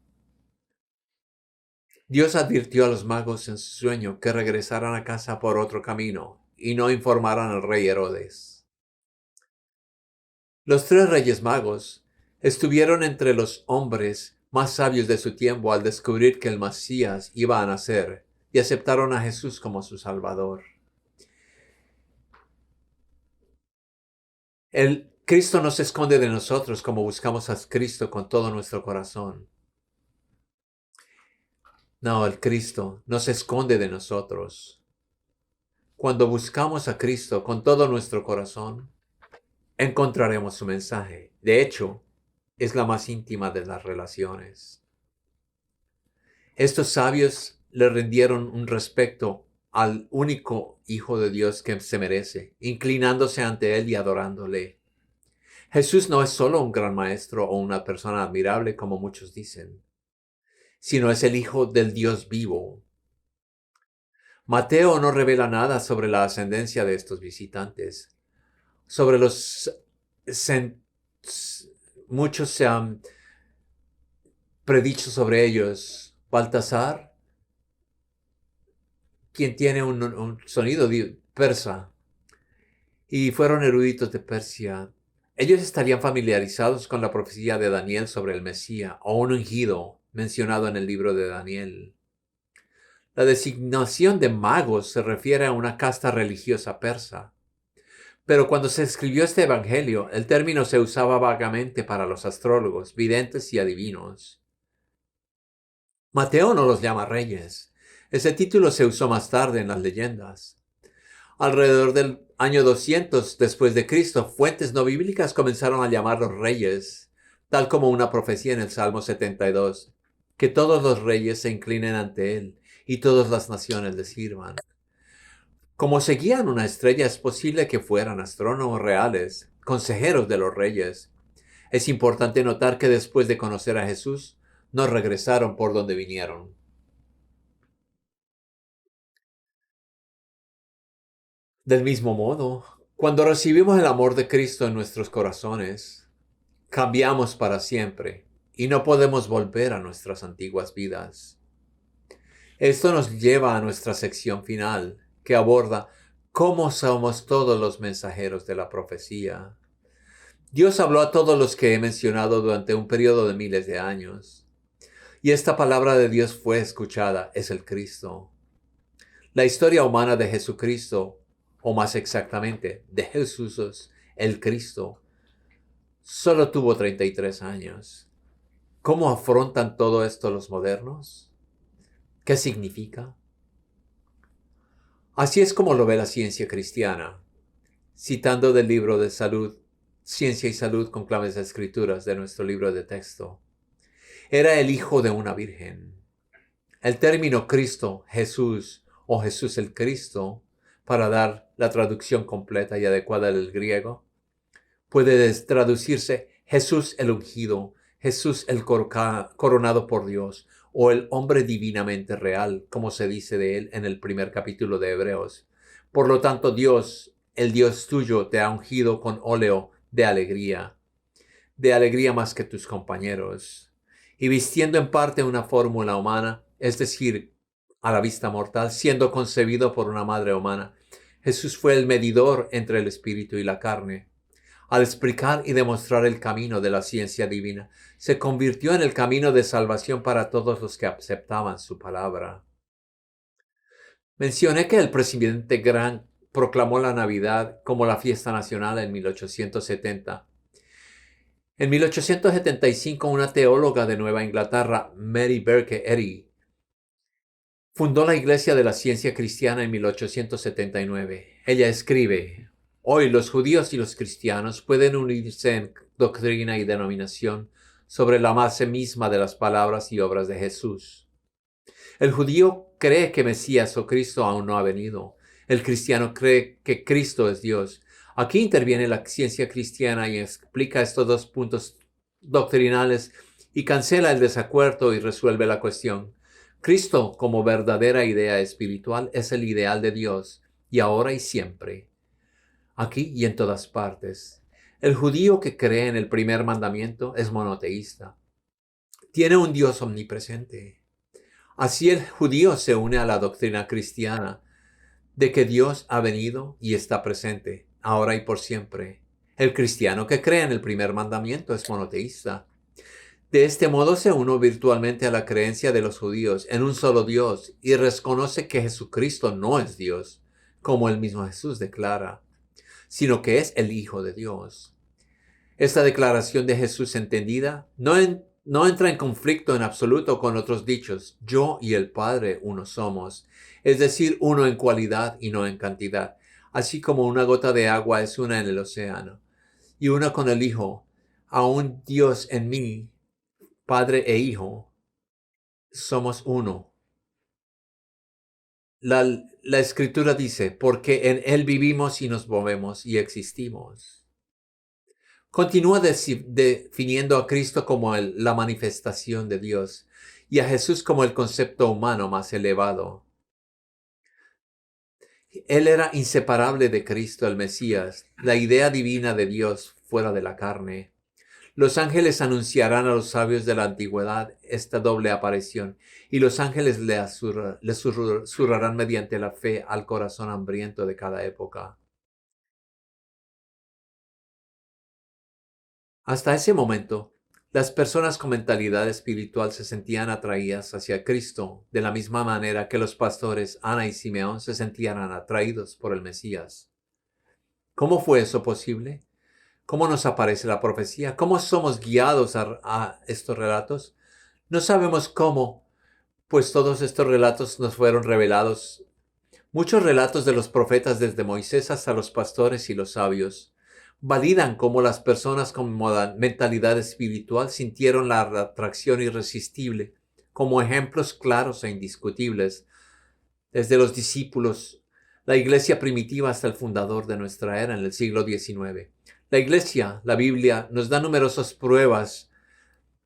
Dios advirtió a los magos en su sueño que regresaran a casa por otro camino y no informaran al rey Herodes. Los tres reyes magos estuvieron entre los hombres más sabios de su tiempo al descubrir que el Mesías iba a nacer y aceptaron a Jesús como su Salvador. El Cristo no se esconde de nosotros como buscamos a Cristo con todo nuestro corazón. No, el Cristo no se esconde de nosotros. Cuando buscamos a Cristo con todo nuestro corazón, encontraremos su mensaje. De hecho, es la más íntima de las relaciones. Estos sabios le rindieron un respeto al único Hijo de Dios que se merece, inclinándose ante Él y adorándole. Jesús no es solo un gran maestro o una persona admirable como muchos dicen, sino es el Hijo del Dios vivo. Mateo no revela nada sobre la ascendencia de estos visitantes. Sobre los muchos se han predicho sobre ellos. Baltasar, quien tiene un sonido persa, y fueron eruditos de Persia. Ellos estarían familiarizados con la profecía de Daniel sobre el Mesías o un ungido mencionado en el libro de Daniel. La designación de magos se refiere a una casta religiosa persa. Pero cuando se escribió este evangelio, el término se usaba vagamente para los astrólogos, videntes y adivinos. Mateo no los llama reyes. Ese título se usó más tarde en las leyendas. Alrededor del año 200 después de Cristo, fuentes no bíblicas comenzaron a llamarlos reyes, tal como una profecía en el Salmo 72, que todos los reyes se inclinen ante él y todas las naciones le sirvan. Como seguían una estrella, es posible que fueran astrónomos reales, consejeros de los reyes. Es importante notar que después de conocer a Jesús, no regresaron por donde vinieron. Del mismo modo, cuando recibimos el amor de Cristo en nuestros corazones, cambiamos para siempre y no podemos volver a nuestras antiguas vidas. Esto nos lleva a nuestra sección final, que aborda cómo somos todos los mensajeros de la profecía. Dios habló a todos los que he mencionado durante un periodo de miles de años. Y esta palabra de Dios fue escuchada, es el Cristo. La historia humana de Jesucristo, o más exactamente, de Jesús, el Cristo, solo tuvo 33 años. ¿Cómo afrontan todo esto los modernos? ¿Qué significa? Así es como lo ve la ciencia cristiana, citando del libro de salud, Ciencia y Salud con claves de escrituras de nuestro libro de texto. Era el hijo de una virgen. El término Cristo, Jesús o Jesús el Cristo, para dar la traducción completa y adecuada del griego, puede traducirse Jesús el ungido, Jesús el coronado por Dios, o el hombre divinamente real, como se dice de él en el primer capítulo de Hebreos. Por lo tanto, Dios, el Dios tuyo, te ha ungido con óleo de alegría más que tus compañeros, y vistiendo en parte una fórmula humana, es decir, a la vista mortal, siendo concebido por una madre humana, Jesús fue el medidor entre el espíritu y la carne. Al explicar y demostrar el camino de la ciencia divina, se convirtió en el camino de salvación para todos los que aceptaban su palabra. Mencioné que el presidente Grant proclamó la Navidad como la fiesta nacional en 1870. En 1875, una teóloga de Nueva Inglaterra, Mary Baker Eddy, fundó la Iglesia de la Ciencia Cristiana en 1879. Ella escribe: hoy los judíos y los cristianos pueden unirse en doctrina y denominación sobre la base misma de las palabras y obras de Jesús. El judío cree que Mesías o Cristo aún no ha venido. El cristiano cree que Cristo es Dios. Aquí interviene la ciencia cristiana y explica estos dos puntos doctrinales y cancela el desacuerdo y resuelve la cuestión. Cristo, como verdadera idea espiritual, es el ideal de Dios, y ahora y siempre, aquí y en todas partes. El judío que cree en el primer mandamiento es monoteísta. Tiene un Dios omnipresente. Así el judío se une a la doctrina cristiana de que Dios ha venido y está presente, ahora y por siempre. El cristiano que cree en el primer mandamiento es monoteísta. De este modo se unió virtualmente a la creencia de los judíos en un solo Dios y reconoce que Jesucristo no es Dios, como el mismo Jesús declara, sino que es el Hijo de Dios. Esta declaración de Jesús entendida no entra en conflicto en absoluto con otros dichos, yo y el Padre uno somos, es decir, uno en cualidad y no en cantidad, así como una gota de agua es una en el océano, y una con el Hijo, aún Dios en mí, Padre e Hijo, somos uno. La Escritura dice, porque en Él vivimos y nos movemos y existimos. Continúa definiendo a Cristo como la manifestación de Dios y a Jesús como el concepto humano más elevado. Él era inseparable de Cristo, el Mesías, la idea divina de Dios fuera de la carne. Los ángeles anunciarán a los sabios de la antigüedad esta doble aparición, y los ángeles le susurrarán mediante la fe al corazón hambriento de cada época. Hasta ese momento, las personas con mentalidad espiritual se sentían atraídas hacia Cristo de la misma manera que los pastores Ana y Simeón se sentían atraídos por el Mesías. ¿Cómo fue eso posible? ¿Cómo nos aparece la profecía? ¿Cómo somos guiados a estos relatos? No sabemos cómo, pues todos estos relatos nos fueron revelados. Muchos relatos de los profetas desde Moisés hasta los pastores y los sabios validan cómo las personas con mentalidad espiritual sintieron la atracción irresistible como ejemplos claros e indiscutibles, desde los discípulos, la iglesia primitiva hasta el fundador de nuestra era en el siglo XIX. La iglesia, la Biblia, nos da numerosas pruebas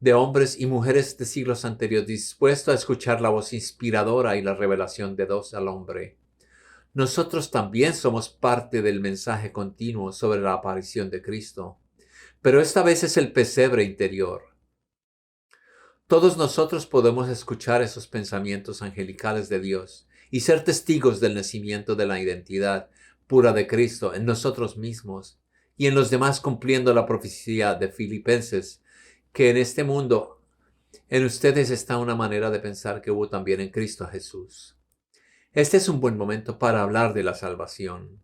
de hombres y mujeres de siglos anteriores dispuestos a escuchar la voz inspiradora y la revelación de Dios al hombre. Nosotros también somos parte del mensaje continuo sobre la aparición de Cristo, pero esta vez es el pesebre interior. Todos nosotros podemos escuchar esos pensamientos angelicales de Dios y ser testigos del nacimiento de la identidad pura de Cristo en nosotros mismos y en los demás, cumpliendo la profecía de Filipenses, que en este mundo, en ustedes está una manera de pensar que hubo también en Cristo Jesús. Este es un buen momento para hablar de la salvación.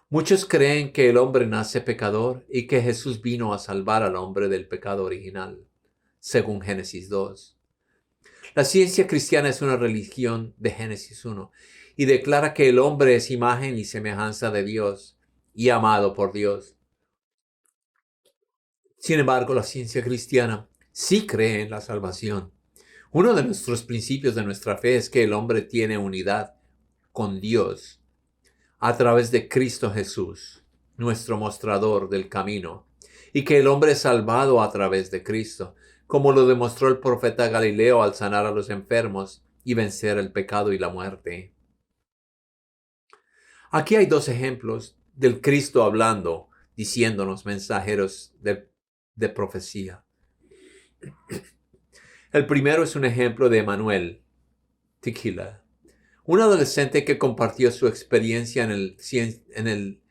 Muchos creen que el hombre nace pecador y que Jesús vino a salvar al hombre del pecado original, según Génesis 2. La ciencia cristiana es una religión de Génesis 1 y declara que el hombre es imagen y semejanza de Dios y amado por Dios. Sin embargo, la ciencia cristiana sí cree en la salvación. Uno de nuestros principios de nuestra fe es que el hombre tiene unidad con Dios a través de Cristo Jesús, nuestro mostrador del camino, y que el hombre es salvado a través de Cristo, como lo demostró el profeta Galileo al sanar a los enfermos y vencer el pecado y la muerte. Aquí hay dos ejemplos del Cristo hablando, diciéndonos mensajeros de profecía. El primero es un ejemplo de Emanuel, Tequila, un adolescente que compartió su experiencia en el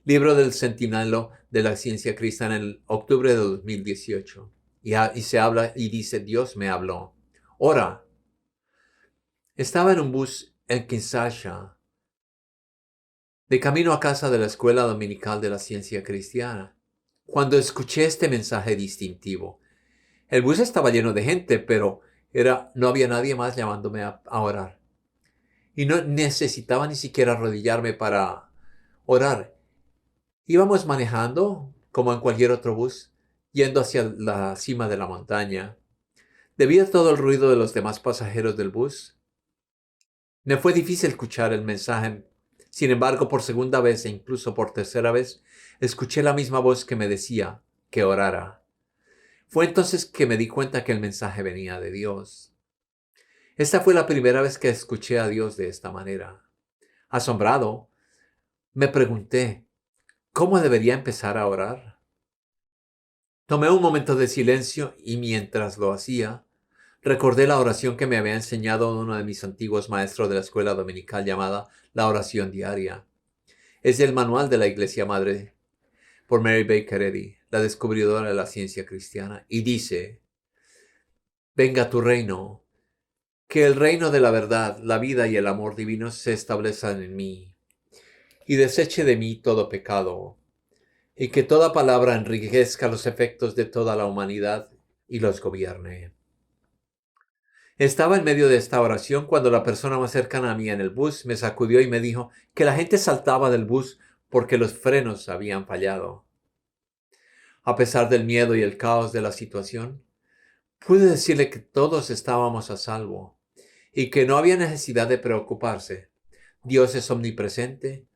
libro del Centinelo de la Ciencia Cristiana en el octubre de 2018. Y se habla y dice, Dios me habló. Ora. Estaba en un bus en Kinshasa, de camino a casa de la Escuela Dominical de la Ciencia Cristiana, cuando escuché este mensaje distintivo. El bus estaba lleno de gente, pero no había nadie más llamándome a orar. Y no necesitaba ni siquiera arrodillarme para orar. Íbamos manejando, como en cualquier otro bus, yendo hacia la cima de la montaña. Debido a todo el ruido de los demás pasajeros del bus, me fue difícil escuchar el mensaje. Sin embargo, por segunda vez e incluso por tercera vez, escuché la misma voz que me decía que orara. Fue entonces que me di cuenta que el mensaje venía de Dios. Esta fue la primera vez que escuché a Dios de esta manera. Asombrado, me pregunté, ¿cómo debería empezar a orar? Tomé un momento de silencio y mientras lo hacía, recordé la oración que me había enseñado uno de mis antiguos maestros de la escuela dominical llamada la oración diaria. Es el manual de la Iglesia Madre por Mary Baker Eddy, la descubridora de la ciencia cristiana, y dice, venga tu reino, que el reino de la verdad, la vida y el amor divino se establezcan en mí, y deseche de mí todo pecado, y que toda palabra enriquezca los efectos de toda la humanidad y los gobierne. Estaba en medio de esta oración cuando la persona más cercana a mí en el bus me sacudió y me dijo que la gente saltaba del bus porque los frenos habían fallado. A pesar del miedo y el caos de la situación, pude decirle que todos estábamos a salvo y que no había necesidad de preocuparse. Dios es omnipresente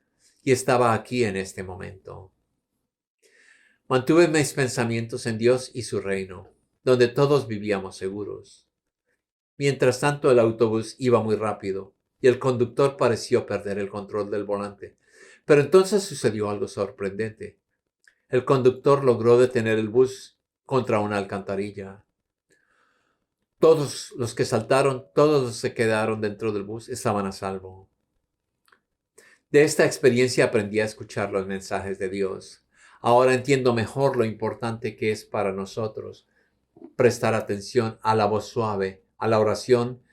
y estaba aquí en este momento. Mantuve mis pensamientos en Dios y su reino, donde todos vivíamos seguros. Mientras tanto, el autobús iba muy rápido y el conductor pareció perder el control del volante. Pero entonces sucedió algo sorprendente. El conductor logró detener el bus contra una alcantarilla. Todos los que saltaron, todos los que quedaron dentro del bus estaban a salvo. De esta experiencia aprendí a escuchar los mensajes de Dios. Ahora entiendo mejor lo importante que es para nosotros prestar atención a la voz suave, a la oración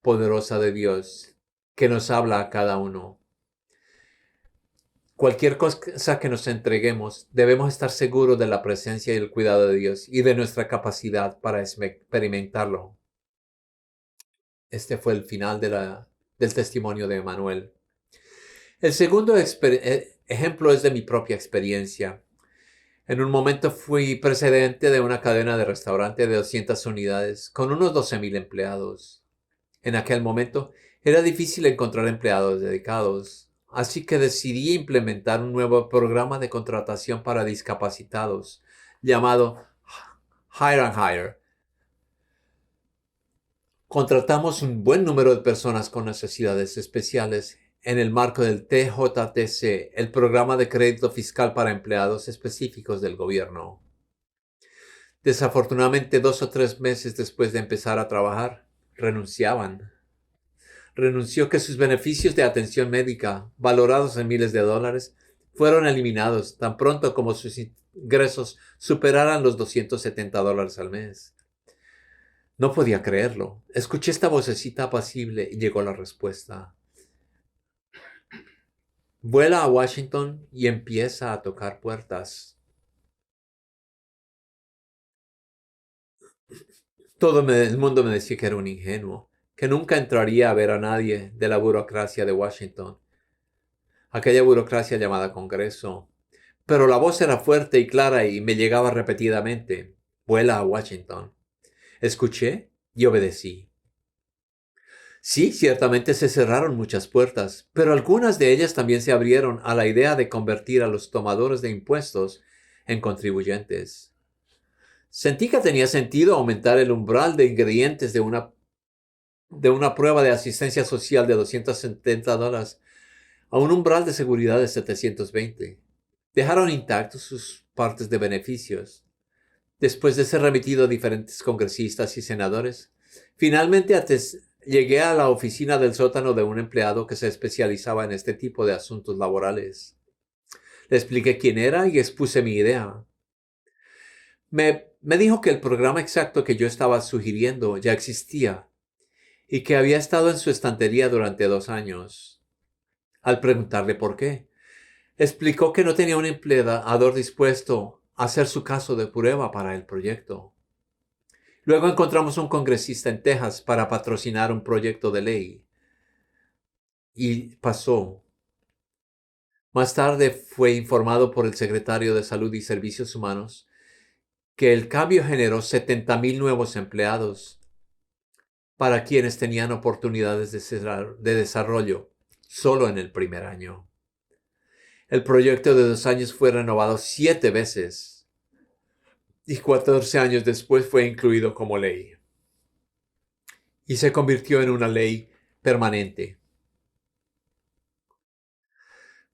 poderosa de Dios que nos habla a cada uno. Cualquier cosa que nos entreguemos, debemos estar seguros de la presencia y el cuidado de Dios y de nuestra capacidad para experimentarlo. Este fue el final del testimonio de Emanuel. El segundo ejemplo es de mi propia experiencia. En un momento fui presidente de una cadena de restaurante de 200 unidades con unos 12,000 empleados. En aquel momento era difícil encontrar empleados dedicados, así que decidí implementar un nuevo programa de contratación para discapacitados llamado Hire and Hire. Contratamos un buen número de personas con necesidades especiales en el marco del TJTC, el programa de crédito fiscal para empleados específicos del gobierno. Desafortunadamente, 2 o 3 meses después de empezar a trabajar, renunciaban. Renunció que sus beneficios de atención médica, valorados en miles de dólares, fueron eliminados tan pronto como sus ingresos superaran los $270 al mes. No podía creerlo. Escuché esta vocecita apacible y llegó la respuesta. Vuela a Washington y empieza a tocar puertas. Todo el mundo me decía que era un ingenuo, que nunca entraría a ver a nadie de la burocracia de Washington, aquella burocracia llamada Congreso. Pero la voz era fuerte y clara y me llegaba repetidamente. Vuela a Washington. Escuché y obedecí. Sí, ciertamente se cerraron muchas puertas, pero algunas de ellas también se abrieron a la idea de convertir a los tomadores de impuestos en contribuyentes. Sentí que tenía sentido aumentar el umbral de ingredientes de una prueba de asistencia social de $270 a un umbral de seguridad de 720. Dejaron intactos sus partes de beneficios. Después de ser remitido a diferentes congresistas y senadores, finalmente llegué a la oficina del sótano de un empleado que se especializaba en este tipo de asuntos laborales. Le expliqué quién era y expuse mi idea. Me dijo que el programa exacto que yo estaba sugiriendo ya existía y que había estado en su estantería durante 2 años. Al preguntarle por qué, explicó que no tenía un empleador dispuesto a hacer su caso de prueba para el proyecto. Luego encontramos un congresista en Texas para patrocinar un proyecto de ley. Y pasó. Más tarde fue informado por el secretario de Salud y Servicios Humanos que el cambio generó 70,000 nuevos empleados para quienes tenían oportunidades de desarrollo solo en el primer año. El proyecto de 2 años fue renovado 7 veces y 14 años después fue incluido como ley. Y se convirtió en una ley permanente.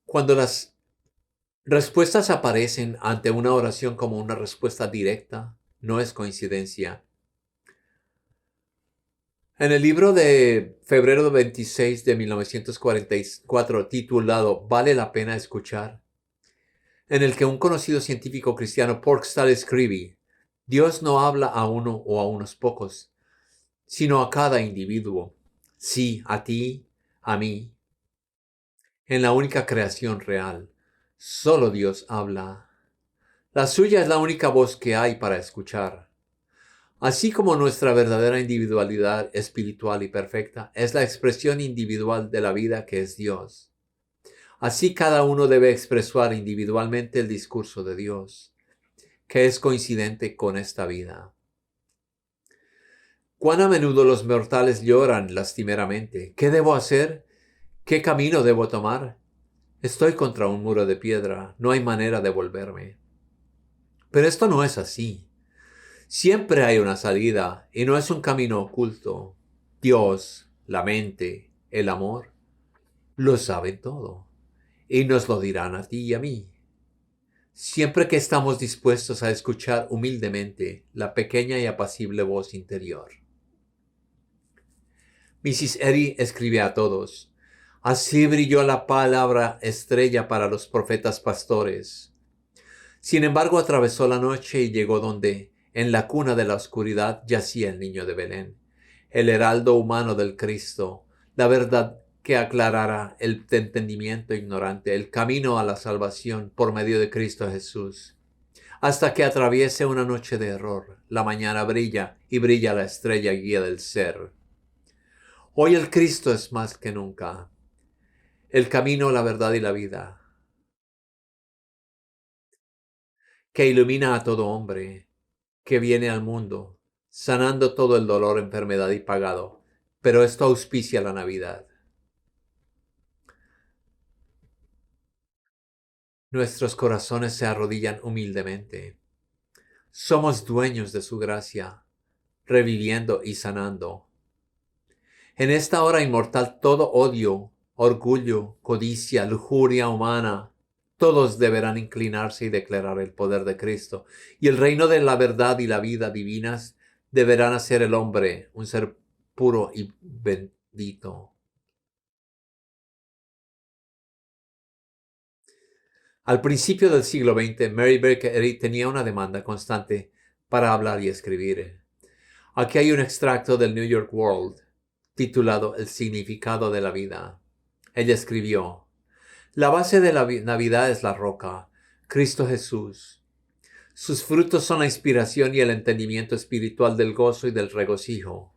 Cuando las respuestas aparecen ante una oración como una respuesta directa, no es coincidencia. En el libro de febrero 26 de 1944, titulado «Vale la pena escuchar», en el que un conocido científico cristiano, Porkstall, escribe: «Dios no habla a uno o a unos pocos, sino a cada individuo. Sí, a ti, a mí. En la única creación real, solo Dios habla. La suya es la única voz que hay para escuchar. Así como nuestra verdadera individualidad espiritual y perfecta es la expresión individual de la vida que es Dios. Así cada uno debe expresar individualmente el discurso de Dios, que es coincidente con esta vida. ¿Cuán a menudo los mortales lloran lastimeramente? ¿Qué debo hacer? ¿Qué camino debo tomar? Estoy contra un muro de piedra, no hay manera de volverme. Pero esto no es así. Siempre hay una salida y no es un camino oculto. Dios, la mente, el amor, lo saben todo y nos lo dirán a ti y a mí. Siempre que estamos dispuestos a escuchar humildemente la pequeña y apacible voz interior. Mrs. Eddy escribe a todos: así brilló la palabra estrella para los profetas pastores. Sin embargo, atravesó la noche y llegó donde, en la cuna de la oscuridad, yacía el niño de Belén, el heraldo humano del Cristo, la verdad que aclarará el entendimiento ignorante, el camino a la salvación por medio de Cristo Jesús. Hasta que atraviese una noche de error, la mañana brilla y brilla la estrella guía del ser. Hoy el Cristo es más que nunca el camino, la verdad y la vida, que ilumina a todo hombre que viene al mundo, sanando todo el dolor, enfermedad y pagado. Pero esto auspicia la Navidad. Nuestros corazones se arrodillan humildemente. Somos dueños de su gracia, reviviendo y sanando. En esta hora inmortal todo odio, orgullo, codicia, lujuria humana, todos deberán inclinarse y declarar el poder de Cristo. Y el reino de la verdad y la vida divinas deberán hacer el hombre un ser puro y bendito. Al principio del siglo XX, Mary Baker Eddy tenía una demanda constante para hablar y escribir. Aquí hay un extracto del New York World titulado El significado de la vida. Ella escribió: la base de la Navidad es la roca, Cristo Jesús. Sus frutos son la inspiración y el entendimiento espiritual del gozo y del regocijo.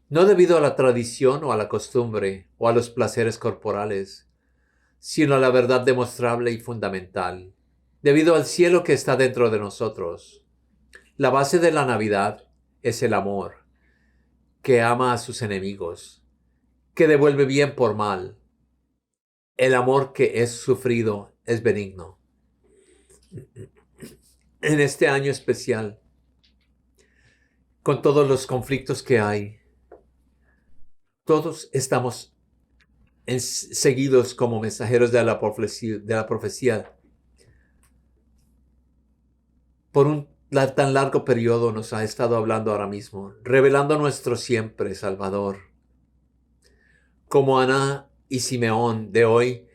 No debido a la tradición o a la costumbre o a los placeres corporales, sino a la verdad demostrable y fundamental, debido al cielo que está dentro de nosotros. La base de la Navidad es el amor, que ama a sus enemigos, que devuelve bien por mal. El amor que es sufrido es benigno. En este año especial, con todos los conflictos que hay, todos estamos seguidos como mensajeros de la profecía. Por un tan largo periodo nos ha estado hablando ahora mismo, revelando nuestro siempre Salvador. Como Ana y Simeón de hoy,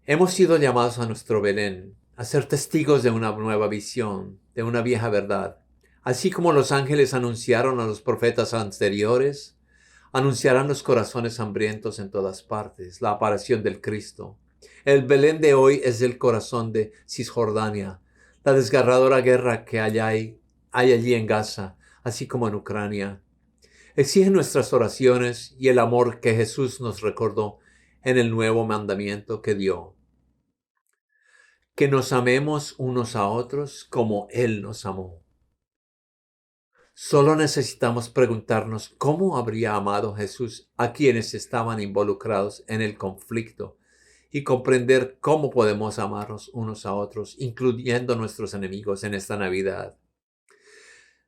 hemos sido llamados a nuestro Belén, a ser testigos de una nueva visión, de una vieja verdad. Así como los ángeles anunciaron a los profetas anteriores, anunciarán los corazones hambrientos en todas partes la aparición del Cristo. El Belén de hoy es el corazón de Cisjordania, la desgarradora guerra que hay allí en Gaza, así como en Ucrania. Exigen nuestras oraciones y el amor que Jesús nos recordó en el nuevo mandamiento que dio: que nos amemos unos a otros como Él nos amó. Solo necesitamos preguntarnos cómo habría amado Jesús a quienes estaban involucrados en el conflicto y comprender cómo podemos amarnos unos a otros, incluyendo nuestros enemigos en esta Navidad.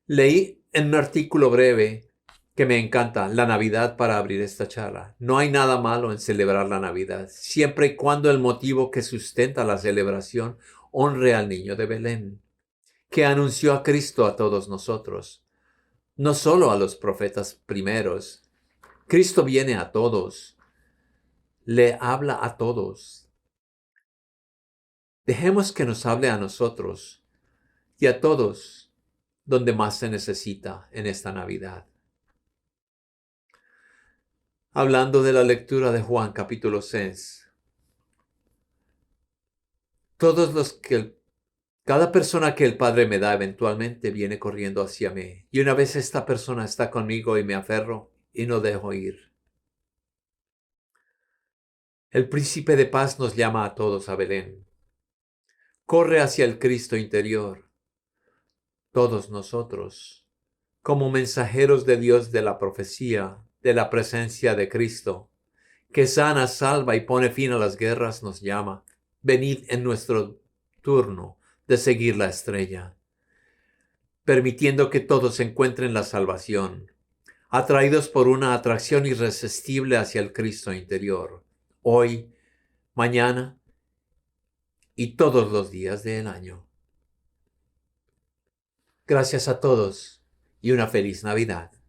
Leí en un artículo breve que me encanta, la Navidad, para abrir esta charla. No hay nada malo en celebrar la Navidad, siempre y cuando el motivo que sustenta la celebración honre al niño de Belén, que anunció a Cristo a todos nosotros, no solo a los profetas primeros. Cristo viene a todos, le habla a todos. Dejemos que nos hable a nosotros y a todos donde más se necesita en esta Navidad. hablando de la lectura de Juan capítulo 6. Cada persona que el Padre me da eventualmente viene corriendo hacia mí. Y una vez esta persona está conmigo y me aferro y no dejo ir. El príncipe de paz nos llama a todos a Belén. Corre hacia el Cristo interior. Todos nosotros, como mensajeros de Dios de la profecía, de la presencia de Cristo, que sana, salva y pone fin a las guerras, nos llama. Venid en nuestro turno de seguir la estrella, permitiendo que todos encuentren la salvación, atraídos por una atracción irresistible hacia el Cristo interior, hoy, mañana y todos los días del año. Gracias a todos y una feliz Navidad.